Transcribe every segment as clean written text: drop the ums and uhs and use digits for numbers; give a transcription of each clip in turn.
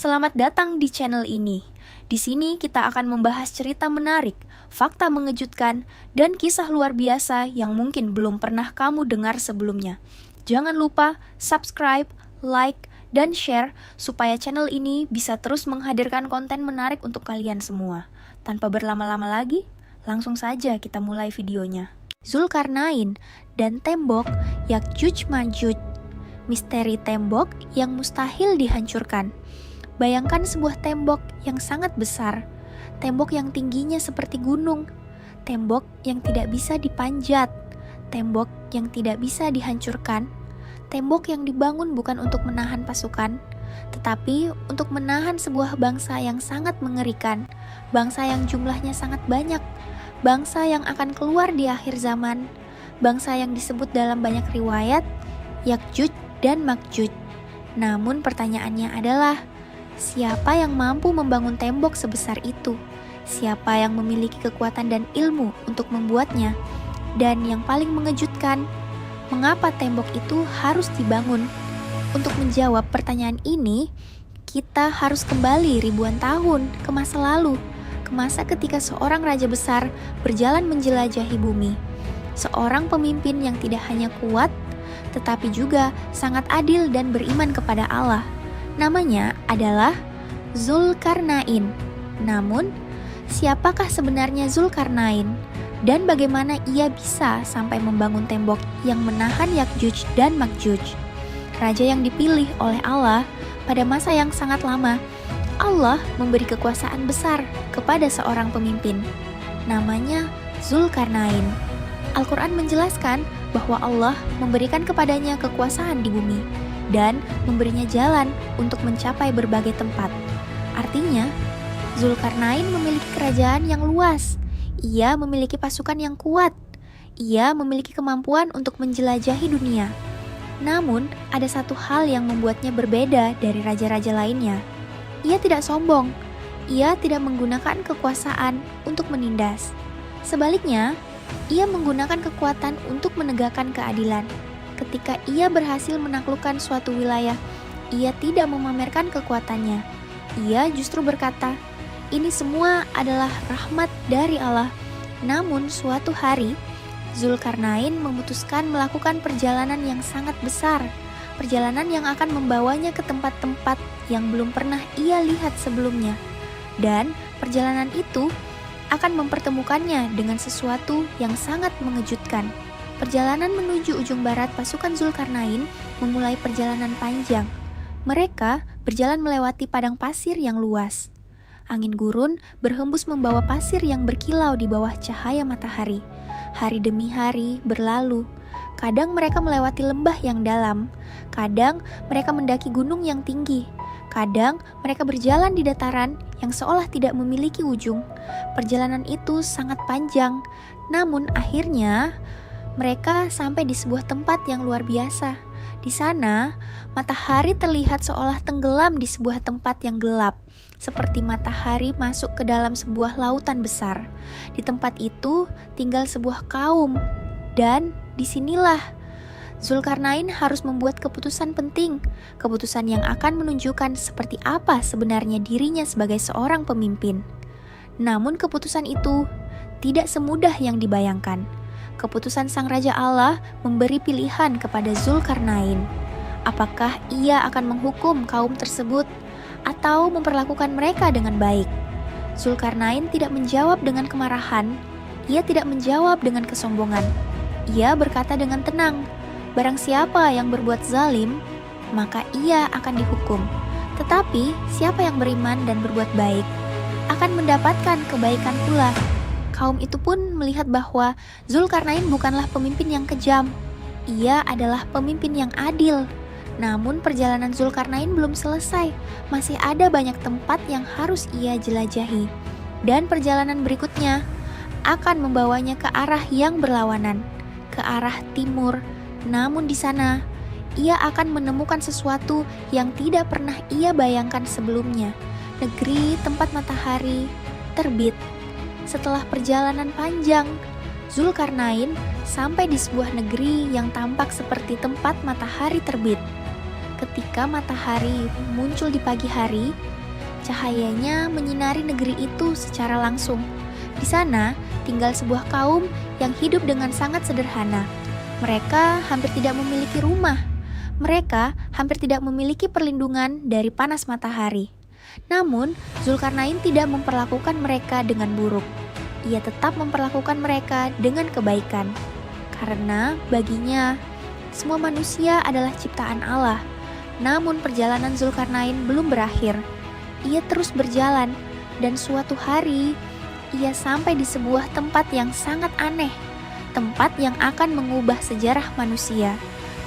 Selamat datang di channel ini. Di sini kita akan membahas cerita menarik, fakta mengejutkan, dan kisah luar biasa yang mungkin belum pernah kamu dengar sebelumnya. Jangan lupa subscribe, like, dan share supaya channel ini bisa terus menghadirkan konten menarik untuk kalian semua. Tanpa berlama-lama lagi, langsung saja kita mulai videonya. Zulkarnain dan tembok Yakjuj Majuj. Misteri tembok yang mustahil dihancurkan. Bayangkan sebuah tembok yang sangat besar, tembok yang tingginya seperti gunung, tembok yang tidak bisa dipanjat, tembok yang tidak bisa dihancurkan, tembok yang dibangun bukan untuk menahan pasukan, tetapi untuk menahan sebuah bangsa yang sangat mengerikan, bangsa yang jumlahnya sangat banyak, bangsa yang akan keluar di akhir zaman, bangsa yang disebut dalam banyak riwayat, Yakjuj dan Makjuj. Namun pertanyaannya adalah, siapa yang mampu membangun tembok sebesar itu? Siapa yang memiliki kekuatan dan ilmu untuk membuatnya? Dan yang paling mengejutkan, mengapa tembok itu harus dibangun? Untuk menjawab pertanyaan ini, kita harus kembali ribuan tahun ke masa lalu, ke masa ketika seorang raja besar berjalan menjelajahi bumi. Seorang pemimpin yang tidak hanya kuat, tetapi juga sangat adil dan beriman kepada Allah. Namanya adalah Zulkarnain. Namun, siapakah sebenarnya Zulkarnain? Dan bagaimana ia bisa sampai membangun tembok yang menahan Yakjuj dan Makjuj? Raja yang dipilih oleh Allah pada masa yang sangat lama. Allah memberi kekuasaan besar kepada seorang pemimpin. Namanya Zulkarnain. Al-Quran menjelaskan bahwa Allah memberikan kepadanya kekuasaan di bumi dan memberinya jalan untuk mencapai berbagai tempat. Artinya, Zulkarnain memiliki kerajaan yang luas. Ia memiliki pasukan yang kuat. Ia memiliki kemampuan untuk menjelajahi dunia. Namun, ada satu hal yang membuatnya berbeda dari raja-raja lainnya. Ia tidak sombong. Ia tidak menggunakan kekuasaan untuk menindas. Sebaliknya, ia menggunakan kekuatan untuk menegakkan keadilan. Ketika ia berhasil menaklukkan suatu wilayah, ia tidak memamerkan kekuatannya. Ia justru berkata, ini semua adalah rahmat dari Allah. Namun suatu hari, Zulkarnain memutuskan melakukan perjalanan yang sangat besar. Perjalanan yang akan membawanya ke tempat-tempat yang belum pernah ia lihat sebelumnya. Dan perjalanan itu akan mempertemukannya dengan sesuatu yang sangat mengejutkan. Perjalanan menuju ujung barat pasukan Zulkarnain memulai perjalanan panjang. Mereka berjalan melewati padang pasir yang luas. Angin gurun berhembus membawa pasir yang berkilau di bawah cahaya matahari. Hari demi hari berlalu. Kadang mereka melewati lembah yang dalam. Kadang mereka mendaki gunung yang tinggi. Kadang mereka berjalan di dataran yang seolah tidak memiliki ujung. Perjalanan itu sangat panjang, namun akhirnya mereka sampai di sebuah tempat yang luar biasa. Di sana, matahari terlihat seolah tenggelam di sebuah tempat yang gelap, seperti matahari masuk ke dalam sebuah lautan besar. Di tempat itu tinggal sebuah kaum, dan disinilah Zulkarnain harus membuat keputusan penting, keputusan yang akan menunjukkan seperti apa sebenarnya dirinya sebagai seorang pemimpin. Namun keputusan itu tidak semudah yang dibayangkan. Keputusan Sang Raja Allah memberi pilihan kepada Zulkarnain. Apakah ia akan menghukum kaum tersebut atau memperlakukan mereka dengan baik? Zulkarnain tidak menjawab dengan kemarahan, ia tidak menjawab dengan kesombongan. Ia berkata dengan tenang, barang siapa yang berbuat zalim, maka ia akan dihukum. Tetapi siapa yang beriman dan berbuat baik, akan mendapatkan kebaikan pula. Kaum itu pun melihat bahwa Zulkarnain bukanlah pemimpin yang kejam. Ia adalah pemimpin yang adil. Namun perjalanan Zulkarnain belum selesai. Masih ada banyak tempat yang harus ia jelajahi. Dan perjalanan berikutnya akan membawanya ke arah yang berlawanan, ke arah timur. Namun di sana, ia akan menemukan sesuatu yang tidak pernah ia bayangkan sebelumnya. Negeri tempat matahari terbit. Setelah perjalanan panjang, Zulkarnain sampai di sebuah negeri yang tampak seperti tempat matahari terbit. Ketika matahari muncul di pagi hari, cahayanya menyinari negeri itu secara langsung. Di sana tinggal sebuah kaum yang hidup dengan sangat sederhana. Mereka hampir tidak memiliki rumah. Mereka hampir tidak memiliki perlindungan dari panas matahari. Namun, Zulkarnain tidak memperlakukan mereka dengan buruk. Ia tetap memperlakukan mereka dengan kebaikan. Karena baginya, semua manusia adalah ciptaan Allah. Namun perjalanan Zulkarnain belum berakhir. Ia terus berjalan, dan suatu hari ia sampai di sebuah tempat yang sangat aneh. Tempat yang akan mengubah sejarah manusia.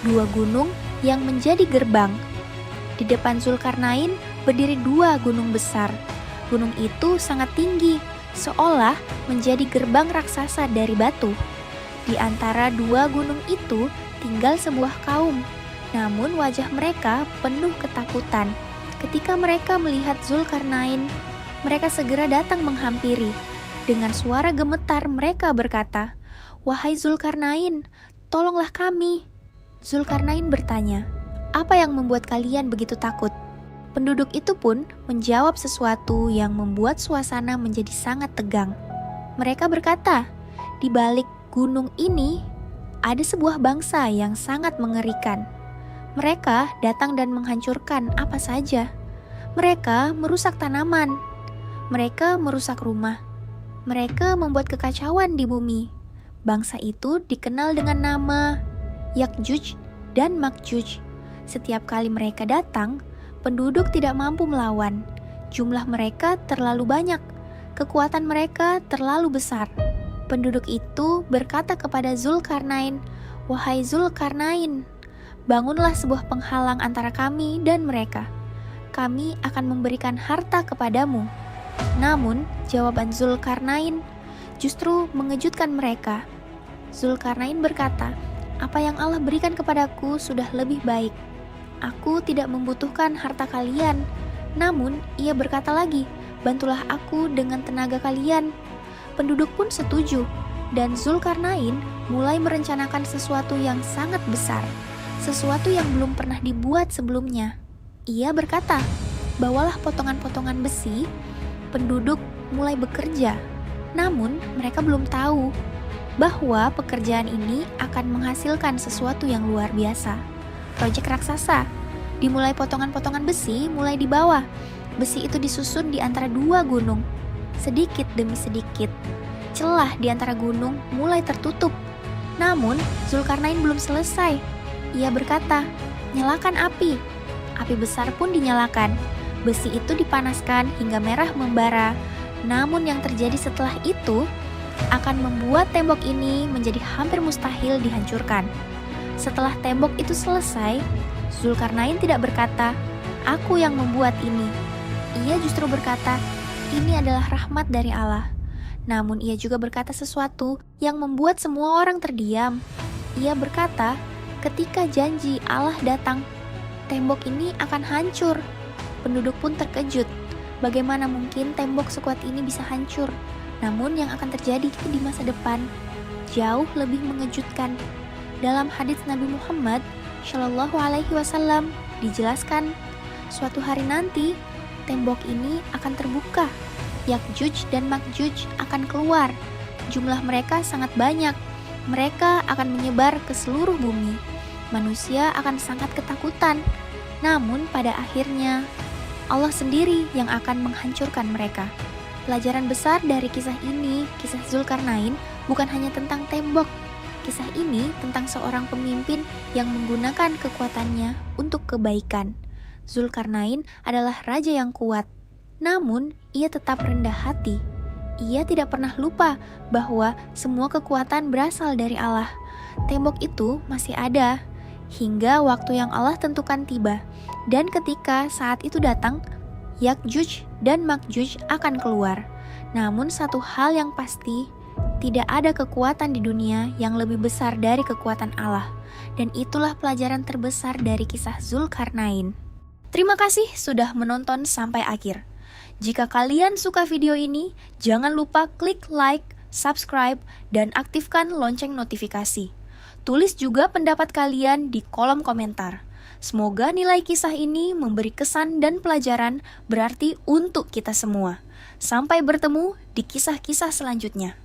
Dua gunung yang menjadi gerbang. Di depan Zulkarnain berdiri dua gunung besar. Gunung itu sangat tinggi, seolah menjadi gerbang raksasa dari batu. Di antara dua gunung itu tinggal sebuah kaum. Namun wajah mereka penuh ketakutan. Ketika mereka melihat Zulkarnain, mereka segera datang menghampiri. Dengan suara gemetar mereka berkata, "Wahai Zulkarnain, tolonglah kami." Zulkarnain bertanya, "Apa yang membuat kalian begitu takut?" Penduduk itu pun menjawab sesuatu yang membuat suasana menjadi sangat tegang. Mereka berkata, "Di balik gunung ini ada sebuah bangsa yang sangat mengerikan. Mereka datang dan menghancurkan apa saja. Mereka merusak tanaman. Mereka merusak rumah. Mereka membuat kekacauan di bumi." Bangsa itu dikenal dengan nama Yakjuj dan Makjuj. Setiap kali mereka datang, penduduk tidak mampu melawan. Jumlah mereka terlalu banyak. Kekuatan mereka terlalu besar. Penduduk itu berkata kepada Zulkarnain, "Wahai Zulkarnain, bangunlah sebuah penghalang antara kami dan mereka. Kami akan memberikan harta kepadamu." Namun, jawaban Zulkarnain justru mengejutkan mereka. Zulkarnain berkata, "Apa yang Allah berikan kepadaku sudah lebih baik. Aku tidak membutuhkan harta kalian." Namun, ia berkata lagi, "Bantulah aku dengan tenaga kalian." Penduduk pun setuju, dan Zulkarnain mulai merencanakan sesuatu yang sangat besar, sesuatu yang belum pernah dibuat sebelumnya. Ia berkata, "Bawalah potongan-potongan besi." Penduduk mulai bekerja, namun mereka belum tahu bahwa pekerjaan ini akan menghasilkan sesuatu yang luar biasa. Proyek raksasa. Dimulai potongan-potongan besi mulai di bawah. Besi itu disusun di antara dua gunung. Sedikit demi sedikit, celah di antara gunung mulai tertutup. Namun, Zulkarnain belum selesai. Ia berkata, "Nyalakan api." Api besar pun dinyalakan. Besi itu dipanaskan hingga merah membara. Namun yang terjadi setelah itu akan membuat tembok ini menjadi hampir mustahil dihancurkan. Setelah tembok itu selesai, Zulkarnain tidak berkata, "Aku yang membuat ini." Ia justru berkata, "Ini adalah rahmat dari Allah." Namun ia juga berkata sesuatu yang membuat semua orang terdiam. Ia berkata, "Ketika janji Allah datang, tembok ini akan hancur." Penduduk pun terkejut. Bagaimana mungkin tembok sekuat ini bisa hancur? Namun yang akan terjadi di masa depan jauh lebih mengejutkan. Dalam hadits Nabi Muhammad Shallallahu Alaihi Wasallam dijelaskan, suatu hari nanti tembok ini akan terbuka. Yakjuj dan Makjuj akan keluar. Jumlah mereka sangat banyak. Mereka akan menyebar ke seluruh bumi. Manusia akan sangat ketakutan. Namun pada akhirnya Allah sendiri yang akan menghancurkan mereka. Pelajaran besar dari kisah ini, kisah Zulkarnain, bukan hanya tentang tembok. Kisah ini tentang seorang pemimpin yang menggunakan kekuatannya untuk kebaikan. Zulkarnain adalah raja yang kuat, namun ia tetap rendah hati. Ia tidak pernah lupa bahwa semua kekuatan berasal dari Allah. Tembok itu masih ada hingga waktu yang Allah tentukan tiba. Dan ketika saat itu datang, Yakjuj dan Makjuj akan keluar. Namun satu hal yang pasti, tidak ada kekuatan di dunia yang lebih besar dari kekuatan Allah. Dan itulah pelajaran terbesar dari kisah Zulkarnain. Terima kasih sudah menonton sampai akhir. Jika kalian suka video ini, jangan lupa klik like, subscribe, dan aktifkan lonceng notifikasi. Tulis juga pendapat kalian di kolom komentar. Semoga nilai kisah ini memberi kesan dan pelajaran berarti untuk kita semua. Sampai bertemu di kisah-kisah selanjutnya.